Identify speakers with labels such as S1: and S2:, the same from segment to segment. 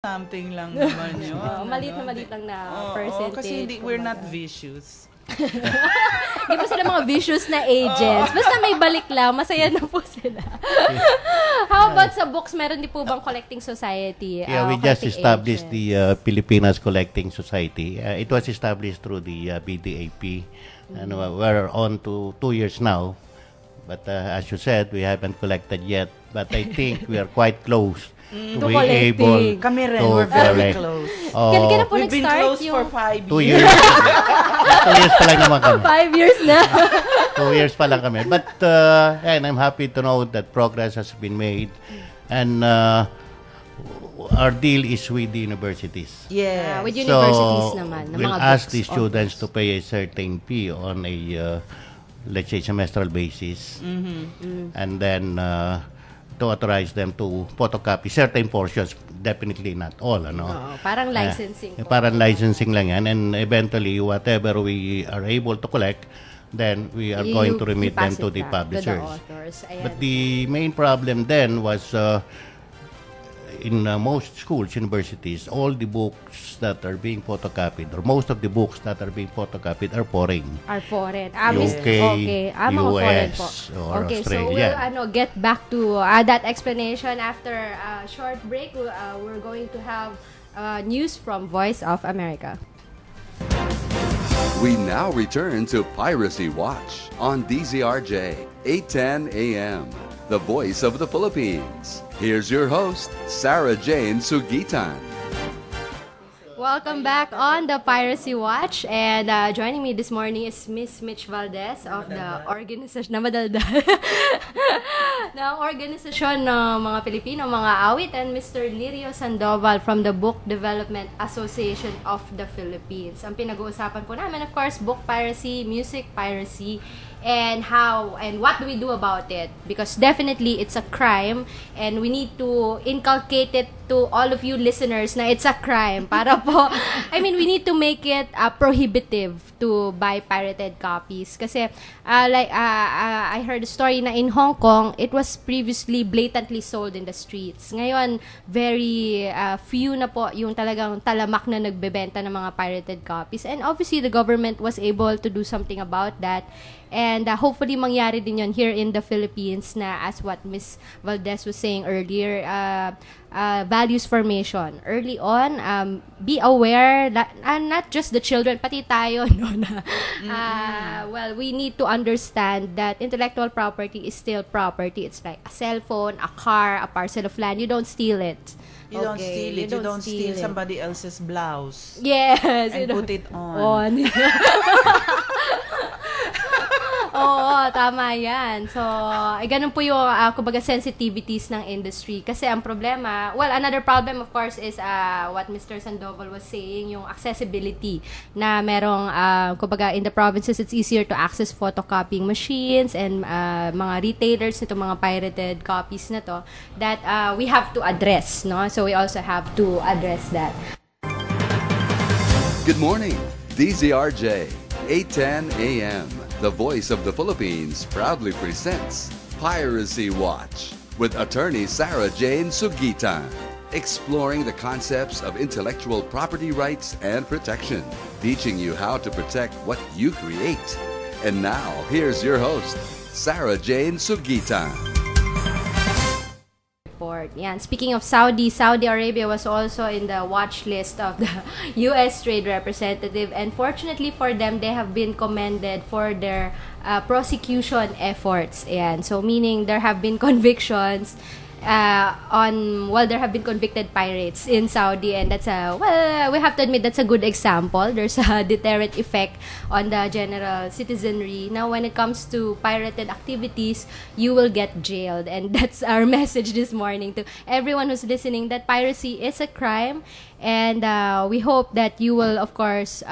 S1: something lang naman yun.
S2: Maliit na maliit lang na percentage.
S1: Kasi we're not vicious.
S2: Hindi po sila mga vicious na agents. Basta may balik lang, masaya na po sila. How about sa books? Meron din po bang collecting society?
S3: Yeah, we just established the Pilipinas Collecting Society. It was established through the BDAP. And we're on to 2 years now. But as you said, we haven't collected yet. But I think we are quite close to be able
S1: Kami rin, we're very close.
S2: Kailan po
S1: We've been close for 5 years.
S3: 2 years. 2 years pa lang naman kami.
S2: 5 years na.
S3: 2 years pa lang kami. But and I'm happy to know that progress has been made. And our deal is with the universities.
S1: Yeah.
S2: With universities naman.
S3: We'll ask the students to pay a certain fee on a, let's say, semestral basis. And then to authorize them to photocopy certain portions, definitely not all, ano.
S2: Parang licensing.
S3: Parang licensing lang yan, and eventually whatever we are able to collect, then we are going to remit them to the publishers. But the main problem then was in most schools, universities, all the books that are being photocopied, or most of the books that are being photocopied are foreign. UK, US, or Australia.
S2: So we'll get back to that explanation after a short break. We're going to have news from Voice of America.
S4: We now return to Piracy Watch on DZRJ, 810 AM, the voice of the Philippines. Here's your host, Sarah Jane Sugitan.
S2: Welcome back on the Piracy Watch, and joining me this morning is Miss Mitch Valdez of the organization ng organisasyon ng mga Pilipino, mga awit, and Mr. Lirio Sandoval from the Book Development Association of the Philippines. Ang pinag-uusapan po namin, of course, book piracy, music piracy, and how and what do we do about it, because definitely it's a crime and we need to inculcate it to all of you listeners na it's a crime para po we need to make it prohibitive to buy pirated copies kasi I heard a story na in Hong Kong it was previously blatantly sold in the streets. Ngayon very few na po yung talagang talamak na nagbebenta ng mga pirated copies, and obviously the government was able to do something about that. And hopefully mangyari din yon here in the Philippines na, as what Ms. Valdez was saying earlier, values formation. Early on, be aware that not just the children, pati tayo, no, na, well, we need to understand that intellectual property is still property. It's like a cell phone, a car, a parcel of land. You don't steal it.
S1: You don't steal it. You don't steal somebody else's blouse.
S2: Yes.
S1: And put it on.
S2: Oo, tama yan. So, ganun po yung, kumbaga, sensitivities ng industry. Kasi ang problema, well, another problem, of course, is what Mr. Sandoval was saying, yung accessibility na merong, kumbaga, in the provinces, it's easier to access photocopying machines and mga retailers nito, mga pirated copies na to, that we have to address, no? So, we also have to address that.
S4: Good morning, DZRJ, 810 AM. The Voice of the Philippines proudly presents Piracy Watch with attorney Sarah Jane Sugitan, exploring the concepts of intellectual property rights and protection, teaching you how to protect what you create. And now, here's your host, Sarah Jane Sugitan.
S2: Yan. Speaking of Saudi Arabia was also in the watch list of the U.S. Trade Representative, and fortunately for them, they have been commended for their prosecution efforts. Ayan. So meaning there have been convictions there have been convicted pirates in Saudi, and that's we have to admit that's a good example. There's a deterrent effect on the general citizenry. Now, when it comes to pirated activities, you will get jailed, and that's our message this morning to everyone who's listening, that piracy is a crime, and we hope that you will, of course,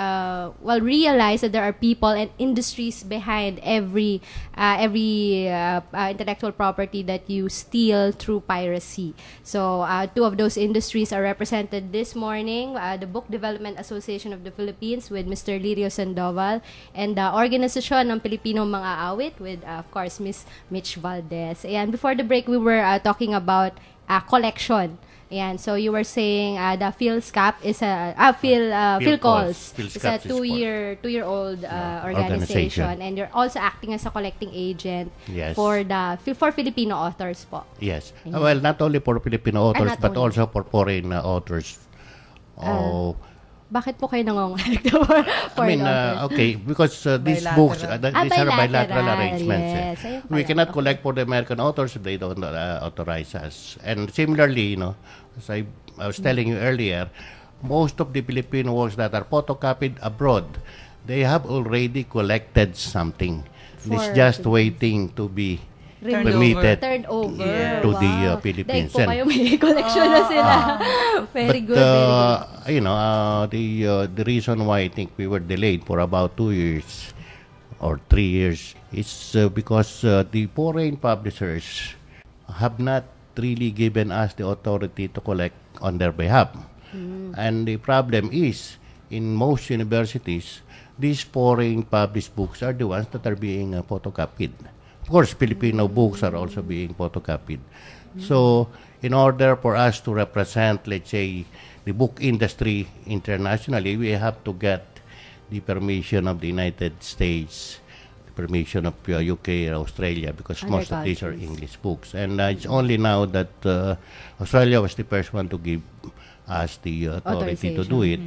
S2: realize that there are people and industries behind every intellectual property that you steal through piracy. So, two of those industries are represented this morning, the Book Development Association of the Philippines with Mr. Lirio Sandoval, and the Organisasyon ng Pilipino Mga Awit with, of course, Miss Mitch Valdez. And before the break, we were talking about collection. Ayan, so you were saying the PhilSCAP is PhilCalls is a two-year-old organization, and you're also acting as a collecting agent for Filipino authors po.
S3: Yes. Well, not only for Filipino authors but also for foreign authors.
S2: Bakit po kayo nangongolekta for
S3: okay, because these books, these are bilateral arrangements.
S2: Yes,
S3: we cannot collect for the American authors if they don't authorize us. And similarly, as I was telling you earlier, most of the Filipino works that are photocopied abroad, they have already collected something. It's just waiting to be permitted
S2: turned over
S3: to the Philippines.
S2: Dahil po kayo may collection na sila. Very good.
S3: The reason why I think we were delayed for about 2 years or 3 years is because the foreign publishers have not really given us the authority to collect on their behalf. And the problem is, in most universities, these foreign published books are the ones that are being photocopied. Of course, Filipino books are also being photocopied. So, in order for us to represent, let's say, the book industry internationally, we have to get the permission of the United States, the permission of UK or Australia, because most of these are English books. And it's only now that Australia was the first one to give us the authority to do it.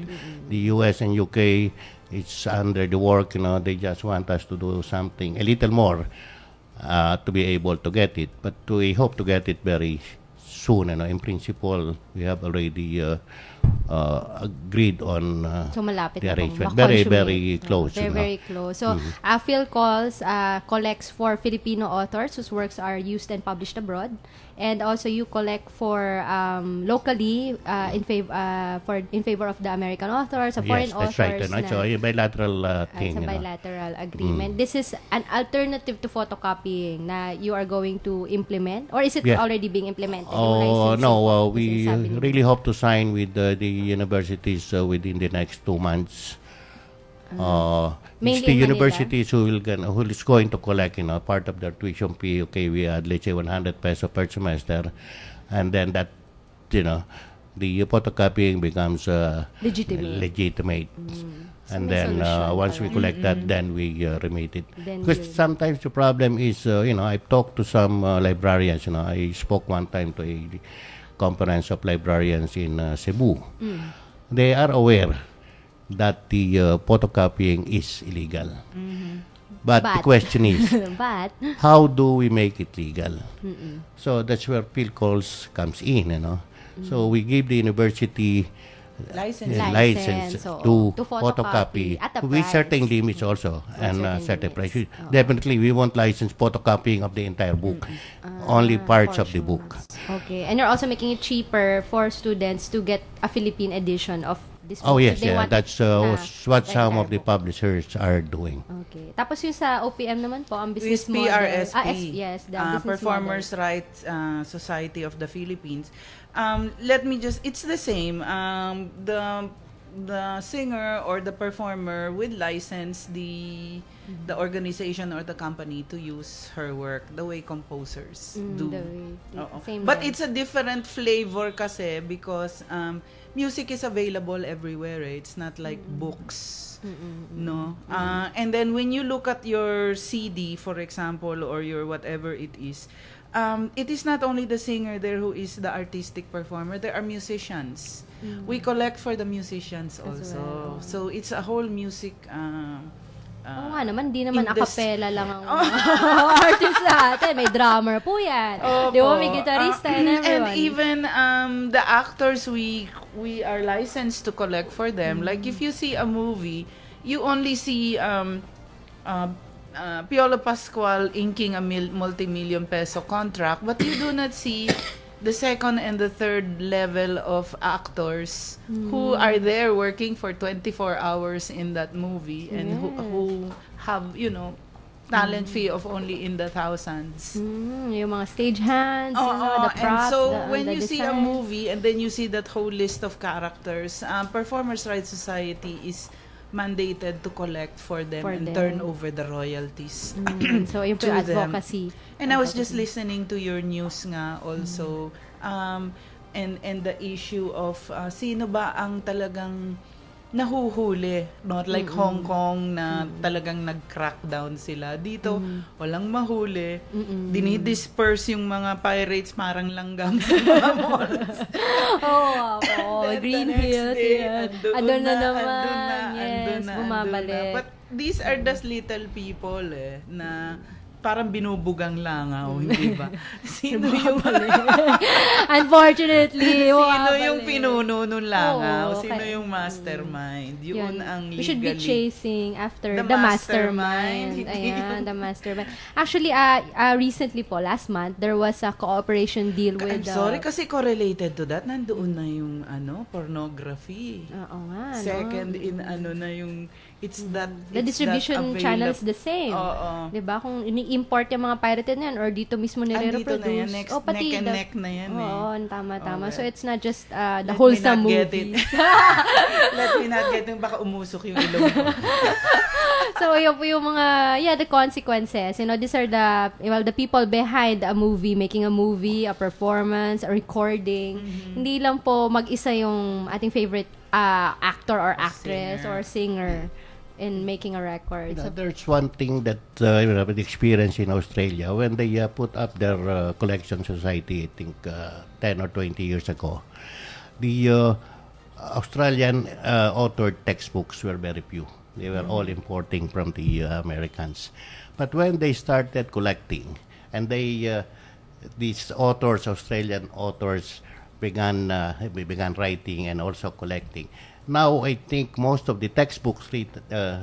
S3: The US and UK, it's under the work, they just want us to do something, a little more, to be able to get it. But we hope to get it very soon. In principle, we have already agreed on the arrangement. Very, very close.
S2: Very close. So, PhilCalls collects for Filipino authors whose works are used and published abroad. And also, you collect for locally in favor of the American authors, foreign authors.
S3: Yes, that's right. So, a bilateral thing.
S2: It's a bilateral agreement. This is an alternative to photocopying na you are going to implement? Or is it already being implemented?
S3: No. We really hope to sign with the universities within the next 2 months. It's the universities who is going to collect, part of their tuition fee. Okay, we had, let's say, 100 peso per semester, and then that, the photocopying becomes legitimate. And then once we collect that, then we remit it. Because sometimes the problem is, I've talked to some librarians. I spoke one time to a conference of librarians in Cebu. They are aware that the photocopying is illegal. But the question is, how do we make it legal? So that's where PhilCalls comes in, So we give the university license to photocopy with certain limits also, and certain price. Definitely, we won't license photocopying of the entire book, only parts of the book.
S2: Okay, and you're also making it cheaper for students to get a Philippine edition of this book.
S3: Oh yes, that's what some of the publishers are doing.
S2: Okay. Tapos yung sa OPM naman po, ang business
S1: model. PRSP,
S2: yes, the business
S1: Performers
S2: model.
S1: Rights Society of the Philippines. It's the same. The singer or the performer will license the organization or the company to use her work the way composers do. But it's a different flavor kasi because music is available everywhere. It's not like books. No. And then when you look at your CD, for example, or your whatever it is not only the singer there who is the artistic performer. There are musicians. We collect for the musicians also. So it's a whole music
S2: Oo nga naman, di naman a cappella lang ang artist natin. May drummer po yan. Di ba, may guitarista and everyone.
S1: And even the actors, we are licensed to collect for them. Like if you see a movie, you only see Piolo Pascual inking a multi-million peso contract, but you do not see the second and the third level of actors who are there working for 24 hours in that movie and who have, talent fee of only in the thousands.
S2: Yung mga stage hands, the props,
S1: and so when you
S2: design.
S1: see a movie and then you see that whole list of characters, Performers Rights Society is mandated to collect for them and turn over the royalties
S2: so yung advocacy.
S1: And I was just listening to your news nga also. and the issue of sino ba ang talagang nahuhuli, not like Hong Kong na talagang nag-crackdown sila. Dito, walang mahuli. Dinidisperse yung mga pirates parang langgam sa mga malls.
S2: Green Hills. Andun na naman. Yes, bumabalik.
S1: But these are the little people na parang binubugang langaw, hindi ba? Sino yung
S2: unfortunately,
S1: sino yung pinuno nung langaw? Sino yung mastermind? Yun ang legally.
S2: We should be chasing after the mastermind. Ayan, the mastermind. Actually, recently po, last month, there was a cooperation deal with...
S1: I'm sorry, kasi correlated to that, nandoon na yung pornography.
S2: Oo nga,
S1: Second in na yung
S2: the distribution channel is the same. Diba? Kung ini-import yung mga pirated na yan or dito mismo nire-reproduce.
S1: Andito na yan. Pati neck and neck na yan.
S2: Tama. So, it's not just the wholesome movie.
S1: Let me not get it. Baka umusok yung ilong ko.
S2: So, yun po yung mga, the consequences. These are the people behind a movie, making a movie, a performance, a recording. Hindi lang po mag-isa yung ating favorite actor or actress or singer in making a record.
S3: There's one thing that we experienced in Australia when they put up their collection society, I think 10 or 20 years ago. The Australian authored textbooks were very few. They were all importing from the Americans. But when they started collecting, and these authors, Australian authors, began writing and also collecting. Now, I think most of the textbooks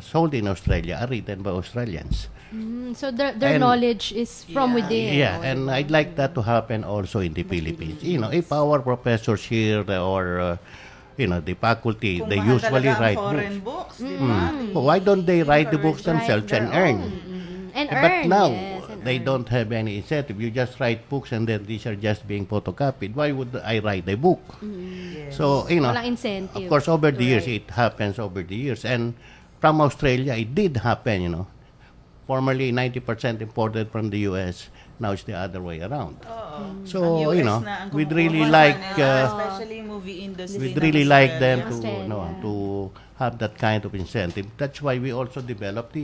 S3: sold in Australia are written by Australians.
S2: So their knowledge is from within.
S3: Yeah, and I'd like that to happen also in the Philippines. If our professors here or the faculty, they usually write
S1: foreign books. Diba?
S3: Why don't they write the books themselves and earn? But now, they don't have any incentive. You just write books and then these are just being photocopied. Why would I write a book?
S1: Yes.
S3: So,
S2: walang incentive.
S3: of course, over the years, it happens over the years. And from Australia, it did happen, Formerly, 90% imported from the U.S. Now it's the other way around. So, we'd really like...
S1: especially movie industry.
S3: We'd really like them to have that kind of incentive. That's why we also developed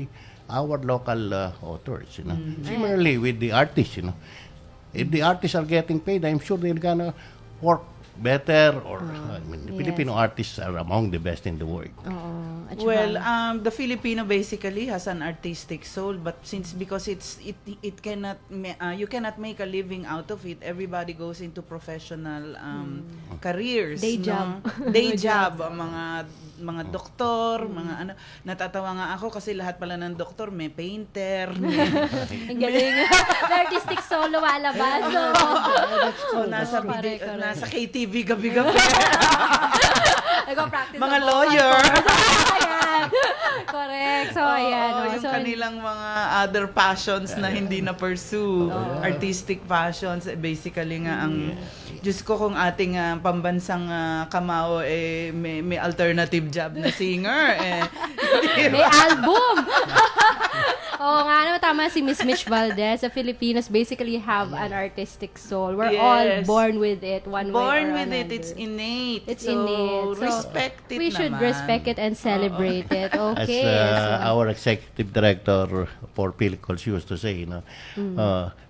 S3: our local authors, Similarly with the artists, If the artists are getting paid, I'm sure they're gonna work better the Filipino artists are among the best in the world.
S1: Well, the Filipino basically has an artistic soul, but because it cannot you cannot make a living out of it. Everybody goes into professional careers,
S2: day job.
S1: Day job, mga doktor, mga natatawa nga ako kasi lahat pala ng doktor may painter,
S2: ang galing. Artistic soul lumalabas.
S1: Nasa KTV gabi-gabi.
S2: Nag-practice
S1: mga lawyer.
S2: Correct. So, ayan.
S1: Yung kanilang mga other passions na hindi na pursue. Artistic passions. Basically nga ang Diyos ko kung ating pambansang kamao may alternative job na singer.
S2: May album. Nga naman, tama si Miss Mitch Valdez. The Filipinos basically have an artistic soul. We're all born with it, one way or another.
S1: Born with it. It's innate.
S2: It's innate. So,
S1: respect it
S2: we should respect it and celebrate it. Okay.
S3: As our executive director for Philcals used to say,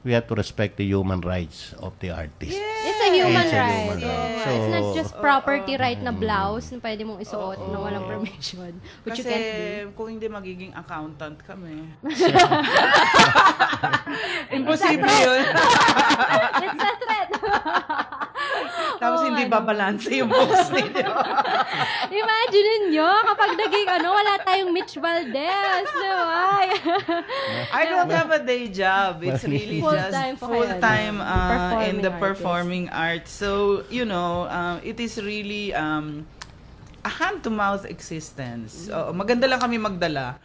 S3: we have to respect the human rights of the artist.
S2: Yes. It's a human right.
S3: So,
S2: it's not just property right na blouse na pwede mong isuot na walang permission. Which
S1: kasi
S2: you can't do.
S1: Kung hindi magiging accountant kami. Imposible yun.
S2: It's a threat.
S1: Tapos hindi babalanse yung books ninyo.
S2: Imagine ninyo, kapag naging wala tayong Mitch Valdez.
S1: I don't have a day job. It's really just full-time in the performing arts. So, it is really a hand-to-mouth existence. Maganda lang kami magdala.